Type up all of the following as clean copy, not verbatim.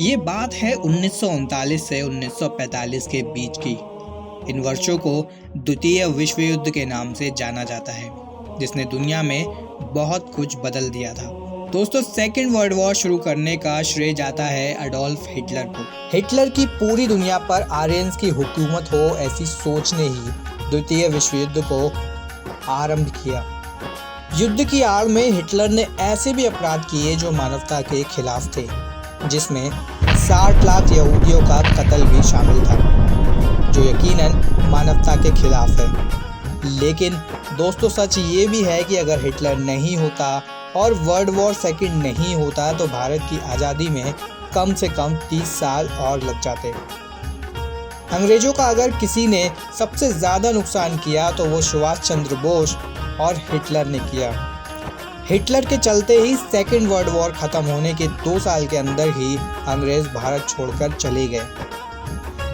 ये बात है 1939 से 1945 के बीच की। इन वर्षों को द्वितीय विश्व युद्ध के नाम से जाना जाता है, जिसने दुनिया में बहुत कुछ बदल दिया था। दोस्तों, सेकेंड वर्ल्ड वॉर शुरू करने का श्रेय जाता है अडोल्फ हिटलर को। हिटलर की पूरी दुनिया पर आर्यंस की हुकूमत हो, ऐसी सोच ने ही द्वितीय विश्व युद्ध को आरंभ किया। युद्ध की आड़ में हिटलर ने ऐसे भी अपराध किए जो मानवता के खिलाफ थे, जिसमें 60 लाख यहूदियों का कत्ल भी शामिल था, जो यकीनन मानवता के खिलाफ है। लेकिन दोस्तों, सच ये भी है कि अगर हिटलर नहीं होता और वर्ल्ड वॉर सेकेंड नहीं होता तो भारत की आज़ादी में कम से कम 30 साल और लग जाते। अंग्रेजों का अगर किसी ने सबसे ज़्यादा नुकसान किया तो वो सुभाष चंद्र बोस और हिटलर ने किया। हिटलर के चलते ही सेकेंड वर्ल्ड वॉर खत्म होने के 2 साल के अंदर ही अंग्रेज भारत छोड़कर चले गए।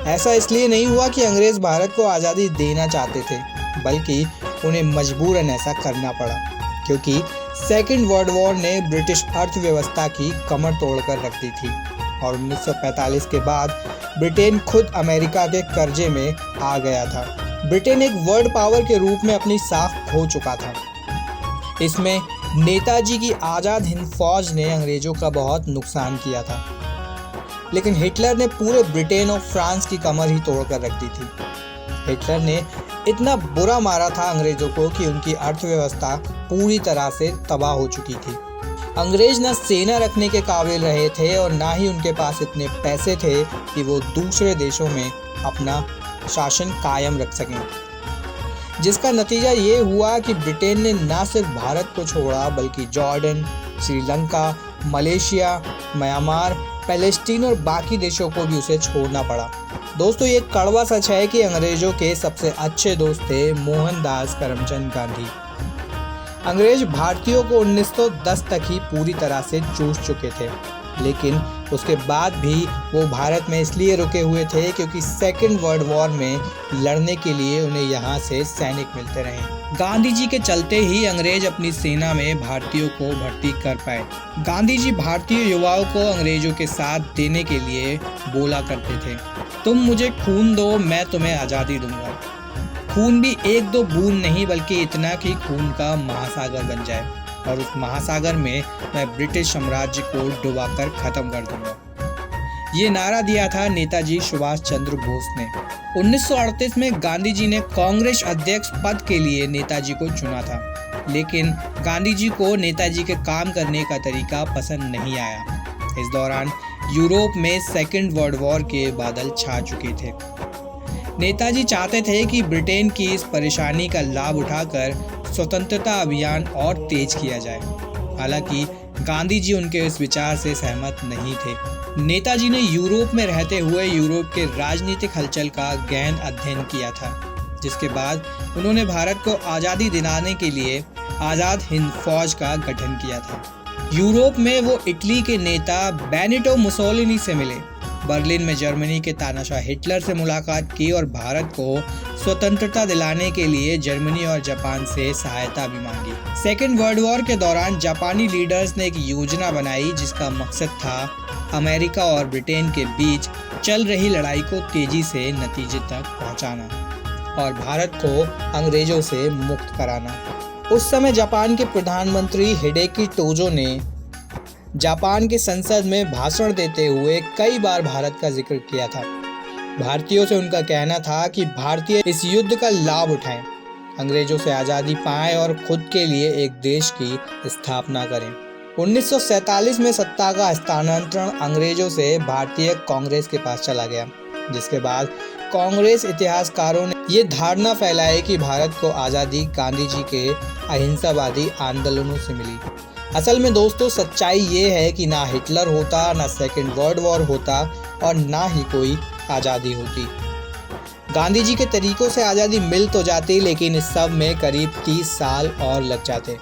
ऐसा इसलिए नहीं हुआ कि अंग्रेज भारत को आज़ादी देना चाहते थे, बल्कि उन्हें मजबूरन ऐसा करना पड़ा, क्योंकि सेकेंड वर्ल्ड वॉर ने ब्रिटिश अर्थव्यवस्था की कमर तोड़कर रख दी थी और 1945 के बाद ब्रिटेन खुद अमेरिका के कर्जे में आ गया था। ब्रिटेन एक वर्ल्ड पावर के रूप में अपनी साख खो चुका था। इसमें नेताजी की आज़ाद हिंद फौज ने अंग्रेजों का बहुत नुकसान किया था, लेकिन हिटलर ने पूरे ब्रिटेन और फ्रांस की कमर ही तोड़कर रख दी थी। हिटलर ने इतना बुरा मारा था अंग्रेजों को कि उनकी अर्थव्यवस्था पूरी तरह से तबाह हो चुकी थी। अंग्रेज न सेना रखने के काबिल रहे थे और ना ही उनके पास इतने पैसे थे कि वो दूसरे देशों में अपना शासन कायम रख सकें, जिसका नतीजा ये हुआ कि ब्रिटेन ने न सिर्फ भारत को छोड़ा, बल्कि Jordan, Sri Lanka, Malaysia, Myanmar, Palestine और बाकी देशों को भी उसे छोड़ना पड़ा। दोस्तों, ये कड़वा सच है कि अंग्रेजों के सबसे अच्छे दोस्त थे मोहनदास करमचंद गांधी। अंग्रेज भारतीयों को 1910 तक ही पूरी तरह से चूस चुके थे, लेकिन उसके बाद भी वो भारत में इसलिए रुके हुए थे क्योंकि सेकेंड वर्ल्ड वॉर में लड़ने के लिए उन्हें यहाँ से सैनिक मिलते रहे। गांधी जी के चलते ही अंग्रेज अपनी सेना में भारतीयों को भर्ती कर पाए। गांधी जी भारतीय युवाओं को अंग्रेजों के साथ देने के लिए बोला करते थे, तुम मुझे खून दो, मैं तुम्हें आज़ादी दूंगा। खून भी 1-2 बूंद नहीं, बल्कि इतना कि खून का महासागर बन जाए और उस महासागर में मैं ब्रिटिश साम्राज्य को डुबाकर खत्म कर दूंगा। ये नारा दिया था नेताजी सुभाष चंद्र बोस ने। 1938 में गांधी जी ने कांग्रेस अध्यक्ष पद के लिए नेताजी को चुना था, लेकिन गांधी जी को नेताजी के काम करने का तरीका पसंद नहीं आया। इस दौरान यूरोप में सेकेंड वर्ल्ड वॉर के बादल छा चुके थे। नेताजी चाहते थे कि ब्रिटेन की इस परेशानी का लाभ उठाकर स्वतंत्रता अभियान और तेज किया जाए। हालांकि गांधी जी उनके इस विचार से सहमत नहीं थे। नेताजी ने यूरोप में रहते हुए यूरोप के राजनीतिक हलचल का गहन अध्ययन किया था, जिसके बाद उन्होंने भारत को आज़ादी दिलाने के लिए आज़ाद हिंद फौज का गठन किया था। यूरोप में वो इटली के नेता बेनिटो मुसोलिनी से मिले, बर्लिन में जर्मनी के तानाशाह हिटलर से मुलाकात की और भारत को स्वतंत्रता दिलाने के लिए जर्मनी और जापान से सहायता भी मांगी। सेकेंड वर्ल्ड वॉर के दौरान जापानी लीडर्स ने एक योजना बनाई, जिसका मकसद था अमेरिका और ब्रिटेन के बीच चल रही लड़ाई को तेजी से नतीजे तक पहुंचाना और भारत को अंग्रेजों से मुक्त कराना। उस समय जापान के प्रधानमंत्री हिडेकी टोजो ने जापान की संसद में भाषण देते हुए कई बार भारत का जिक्र किया था। भारतीयों से उनका कहना था कि भारतीय इस युद्ध का लाभ उठाएं, अंग्रेजों से आज़ादी पाएं और खुद के लिए एक देश की स्थापना करें। 1947 में सत्ता का हस्तांतरण अंग्रेजों से भारतीय कांग्रेस के पास चला गया, जिसके बाद कांग्रेस इतिहासकारों ने ये धारणा फैलाई कि भारत को आज़ादी गांधी जी के अहिंसावादी आंदोलनों से मिली। असल में दोस्तों, सच्चाई ये है कि ना हिटलर होता, ना सेकेंड वर्ल्ड वॉर होता और ना ही कोई आज़ादी होती। गांधी जी के तरीकों से आज़ादी मिल तो जाती, लेकिन इस सब में करीब 30 साल और लग जाते।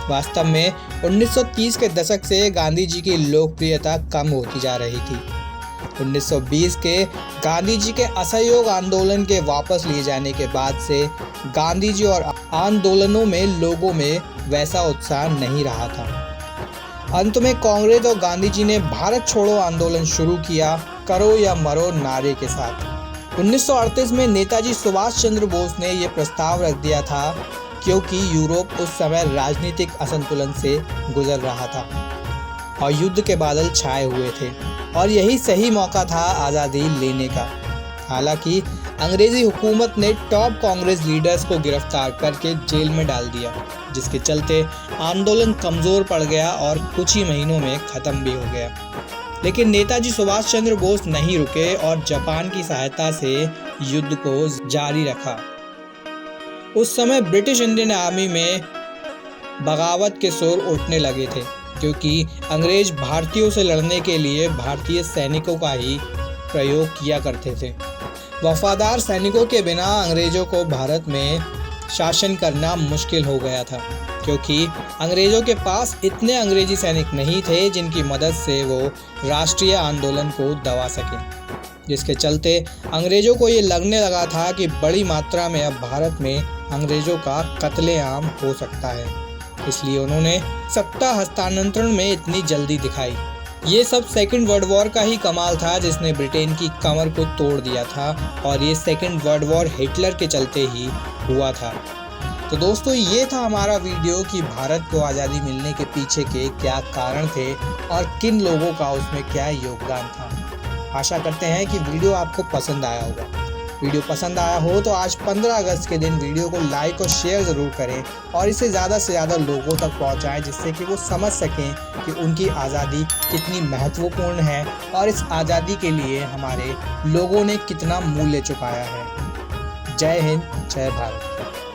वास्तव में 1930 के दशक से गांधी जी की लोकप्रियता कम होती जा रही थी। 1920 के गांधी जी के असहयोग आंदोलन के वापस लिए जाने के बाद से गांधी जी और आंदोलनों में लोगों में वैसा उत्साह नहीं रहा था। अंत में कांग्रेस और गांधी जी ने भारत छोड़ो आंदोलन शुरू किया, करो या मरो नारे के साथ। 1938 में नेताजी सुभाष चंद्र बोस ने यह प्रस्ताव रख दिया था क्योंकि यूरोप उस समय राजनीतिक असंतुलन से गुजर रहा था और युद्ध के बादल छाए हुए थे और यही सही मौका था आज़ादी लेने का। हालांकि अंग्रेजी हुकूमत ने टॉप कांग्रेस लीडर्स को गिरफ्तार करके जेल में डाल दिया, जिसके चलते आंदोलन कमज़ोर पड़ गया और कुछ ही महीनों में ख़त्म भी हो गया। लेकिन नेताजी सुभाष चंद्र बोस नहीं रुके और जापान की सहायता से युद्ध को जारी रखा। उस समय ब्रिटिश इंडियन आर्मी में बगावत के सुर उठने लगे थे क्योंकि अंग्रेज भारतीयों से लड़ने के लिए भारतीय सैनिकों का ही प्रयोग किया करते थे। वफादार सैनिकों के बिना अंग्रेजों को भारत में शासन करना मुश्किल हो गया था क्योंकि अंग्रेजों के पास इतने अंग्रेजी सैनिक नहीं थे जिनकी मदद से वो राष्ट्रीय आंदोलन को दबा सकें, जिसके चलते अंग्रेजों को ये लगने लगा था कि बड़ी मात्रा में अब भारत में अंग्रेजों का कत्लेआम हो सकता है। इसलिए उन्होंने सत्ता हस्तांतरण में इतनी जल्दी दिखाई। ये सब सेकेंड वर्ल्ड वॉर का ही कमाल था जिसने ब्रिटेन की कमर को तोड़ दिया था और ये सेकेंड वर्ल्ड वॉर हिटलर के चलते ही हुआ था। तो दोस्तों, ये था हमारा वीडियो कि भारत को आज़ादी मिलने के पीछे के क्या कारण थे और किन लोगों का उसमें क्या योगदान था। आशा करते हैं कि वीडियो आपको पसंद आया होगा। वीडियो पसंद आया हो तो आज 15 अगस्त के दिन वीडियो को लाइक और शेयर ज़रूर करें और इसे ज़्यादा से ज़्यादा लोगों तक पहुंचाएं, जिससे कि वो समझ सकें कि उनकी आज़ादी कितनी महत्वपूर्ण है और इस आज़ादी के लिए हमारे लोगों ने कितना मूल्य चुकाया है। जय हिंद, जय भारत।